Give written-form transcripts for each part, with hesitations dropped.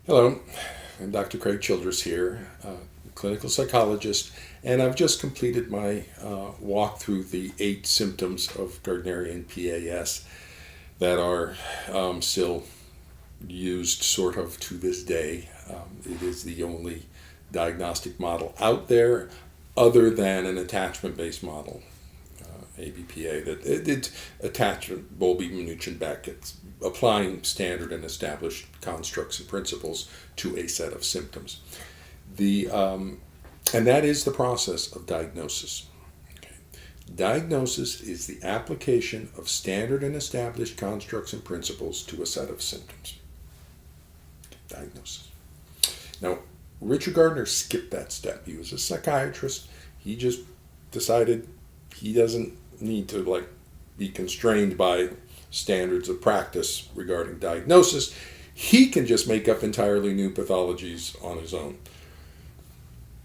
Hello, I'm Dr. Craig Childress here, clinical psychologist, and I've just completed my walk through the 8 symptoms of Gardnerian PAS that are still used sort of to this day. It is the only diagnostic model out there other than an attachment-based model. ABPA, that it's attachment, Bowlby, Mnuchin, Beck. It's applying standard and established constructs and principles to a set of symptoms. And that is the process of diagnosis. Okay. Diagnosis is the application of standard and established constructs and principles to a set of symptoms. Diagnosis. Now, Richard Gardner skipped that step. He was a psychiatrist. He just decided he doesn't need to be constrained by standards of practice regarding diagnosis. He can just make up entirely new pathologies on his own.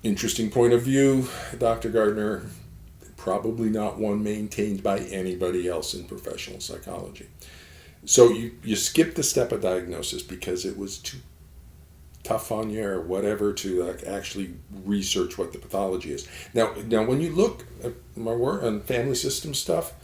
Interesting point of view, Dr. Gardner. Probably not one maintained by anybody else in professional psychology. So you skip the step of diagnosis because it was too tough on you or whatever to actually research what the pathology is. Now when you look at my work on family system stuff,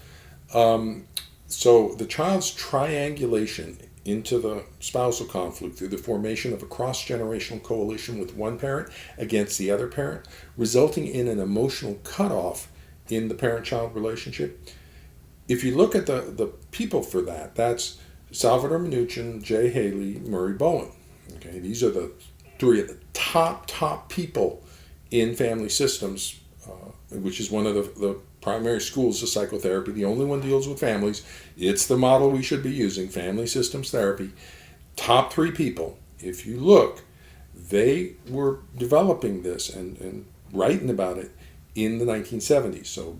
so the child's triangulation into the spousal conflict through the formation of a cross-generational coalition with one parent against the other parent, resulting in an emotional cutoff in the parent-child relationship. If you look at the people for that, that's Salvador Minuchin, Jay Haley, Murray Bowen. Okay, these are the 3 of the top people in family systems, which is one of the primary schools of psychotherapy. The only one deals with families. It's the model we should be using, family systems therapy. Top 3 people, if you look, they were developing this and writing about it in the 1970s. So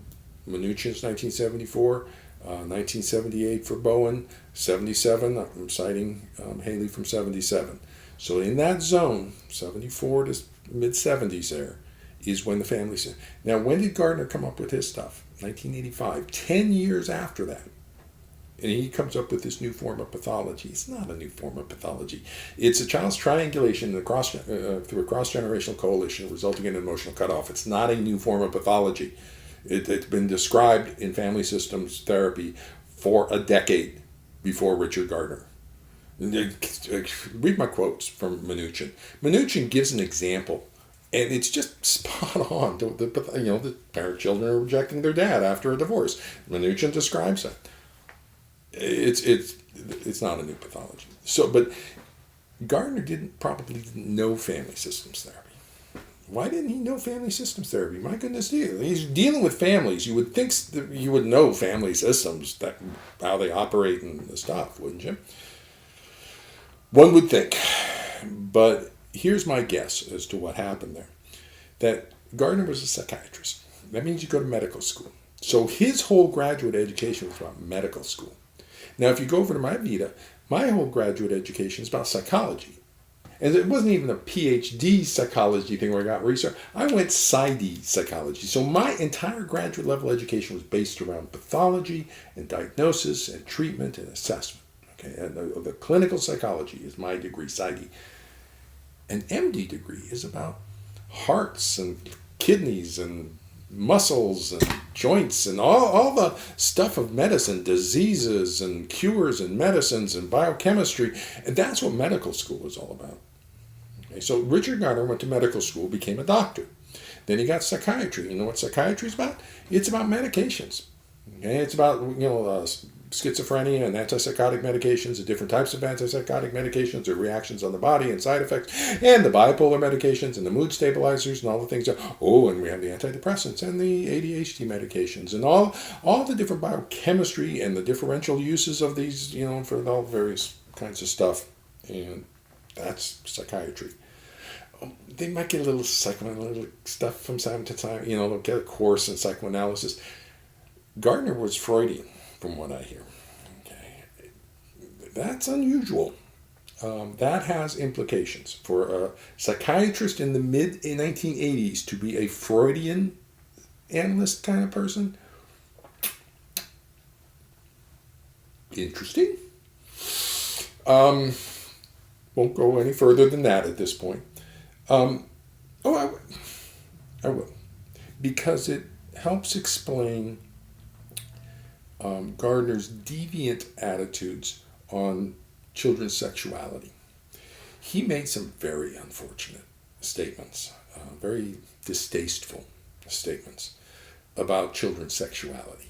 Minuchin's 1974, 1978 for Bowen, 77, I'm citing Haley from 77. So in that zone, 74 to mid-70s there, is when the family... Now, when did Gardner come up with his stuff? 1985, 10 years after that. And he comes up with this new form of pathology. It's not a new form of pathology. It's a child's triangulation through a cross-generational coalition resulting in an emotional cutoff. It's not a new form of pathology. It's been described in family systems therapy for a decade before Richard Gardner. Read my quotes from Minuchin. Minuchin gives an example, and it's just spot on. The parent-children are rejecting their dad after a divorce. Minuchin describes it. It's not a new pathology. So, but Gardner probably didn't know family systems therapy. Why didn't he know family systems therapy? My goodness, he's dealing with families. You would think that you would know family systems, how they operate and the stuff, wouldn't you? One would think. But here's my guess as to what happened there. That Gardner was a psychiatrist. That means you go to medical school. So his whole graduate education was about medical school. Now, if you go over to my Vita, my whole graduate education is about psychology. And it wasn't even a PhD psychology thing where I got research. I went PsyD psychology. So my entire graduate level education was based around pathology and diagnosis and treatment and assessment. Okay, and the clinical psychology is my degree, PsyD. An MD degree is about hearts and kidneys and muscles and joints and all the stuff of medicine, diseases and cures and medicines and biochemistry. And that's what medical school is all about. Okay, so Richard Gardner went to medical school, became a doctor. Then he got psychiatry. You know what psychiatry is about? It's about medications. Okay, it's about schizophrenia and antipsychotic medications, the different types of antipsychotic medications, their reactions on the body and side effects, and the bipolar medications and the mood stabilizers and all the things. And we have the antidepressants and the ADHD medications and all the different biochemistry and the differential uses of these, for all various kinds of stuff. And that's psychiatry. They might get a little psychoanalytic stuff from time to time. They'll get a course in psychoanalysis. Gardner was Freudian, from what I hear. Okay. That's unusual. That has implications. For a psychiatrist in the mid-1980s to be a Freudian analyst kind of person, interesting. won't go any further than that at this point. Oh, I will. Because it helps explain Gardner's deviant attitudes on children's sexuality. He made some very unfortunate statements, very distasteful statements about children's sexuality.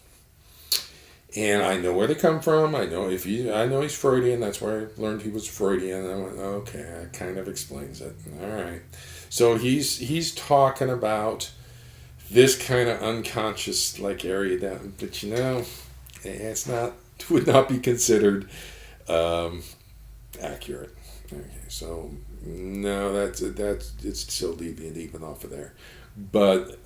And I know where they come from. I know he's Freudian. That's where I learned he was Freudian. And I went, okay, that kind of explains it. All right. So he's talking about this kind of unconscious area down, but would not be considered accurate. Okay, so no, that's it's still deviant even off of there, but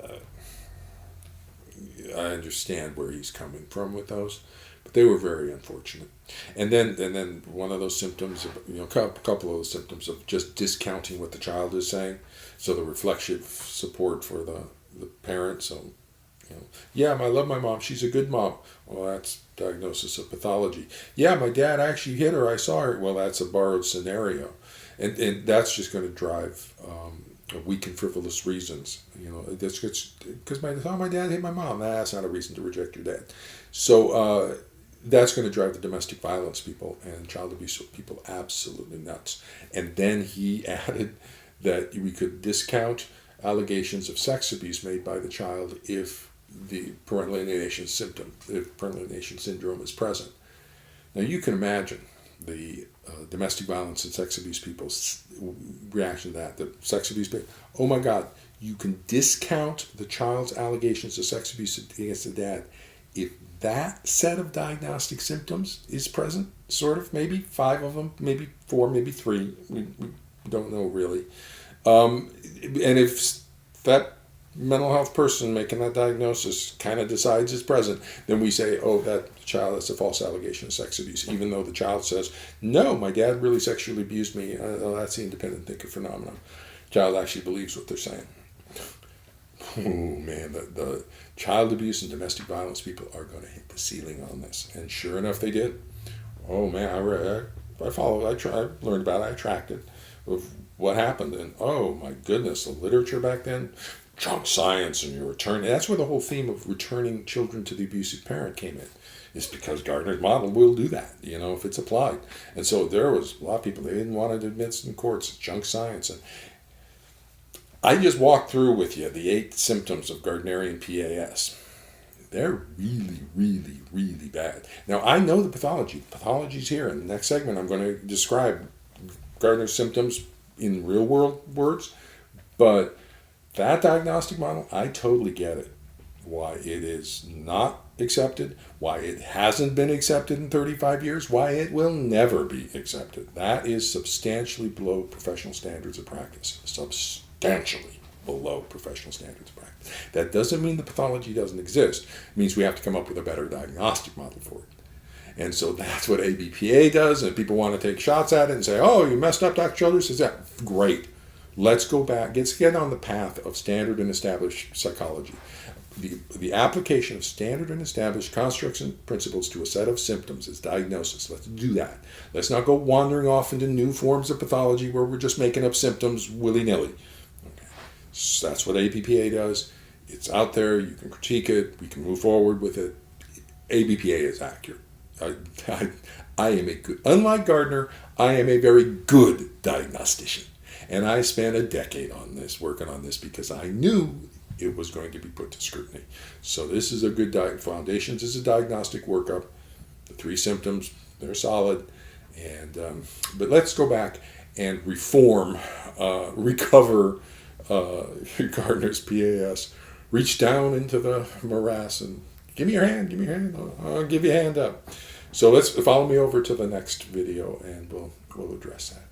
I understand where he's coming from with those, but they were very unfortunate. And then one of those symptoms, a couple of those symptoms of just discounting what the child is saying. So the reflexive support for the parent. So, yeah, I love my mom. She's a good mom. Well, that's diagnosis of pathology. Yeah, my dad actually hit her. I saw her. Well, that's a borrowed scenario, and that's just going to drive weak and frivolous reasons. That's because my dad hit my mom. That's not a reason to reject your dad. So that's going to drive the domestic violence people and child abuse people absolutely nuts. And then he added that we could discount allegations of sex abuse made by the child if the parental alienation syndrome is present. Now you can imagine the domestic violence and sex abuse people's reaction to that. The sex abuse people, oh my God, you can discount the child's allegations of sex abuse against the dad if that set of diagnostic symptoms is present, sort of, maybe 5 of them, maybe 4, maybe 3, we don't know really. And if that mental health person making that diagnosis kind of decides it's present, then we say, oh, that child, that's a false allegation of sex abuse, even though the child says, no, my dad really sexually abused me. That's the independent thinker phenomenon. The child actually believes what they're saying. Oh man, the child abuse and domestic violence people are going to hit the ceiling on this. And sure enough, they did. Oh man, I learned about it, I tracked it, of what happened. And oh my goodness, the literature back then, junk science and your return. That's where the whole theme of returning children to the abusive parent came in. It's because Gardner's model will do that, if it's applied. And so there was a lot of people, they didn't want to admit in courts, junk science. And I just walked through with you the 8 symptoms of Gardnerian PAS. They're really, really, really bad. Now, I know the pathology. The pathology's here. In the next segment, I'm going to describe Gardner's symptoms in real-world words. But that diagnostic model, I totally get it. Why it is not accepted, why it hasn't been accepted in 35 years, why it will never be accepted. That is substantially below professional standards of practice. Substantially below professional standards of practice. That doesn't mean the pathology doesn't exist. It means we have to come up with a better diagnostic model for it. And so that's what ABPA does, and people want to take shots at it and say, oh, you messed up, Dr. Childers. Says that. Great. Let's go back. Let's get on the path of standard and established psychology. The application of standard and established constructs and principles to a set of symptoms is diagnosis. Let's do that. Let's not go wandering off into new forms of pathology where we're just making up symptoms willy-nilly. Okay. So that's what ABPA does. It's out there. You can critique it. We can move forward with it. ABPA is accurate. I am a good, unlike Gardner, I am a very good diagnostician. And I spent a decade on this, working on this, because I knew it was going to be put to scrutiny. So this is a good foundations is a diagnostic workup. The 3 symptoms, they're solid. And but let's go back and recover Gardner's PAS. Reach down into the morass and give me your hand. I'll give you a hand up. So let's follow me over to the next video, and we'll address that.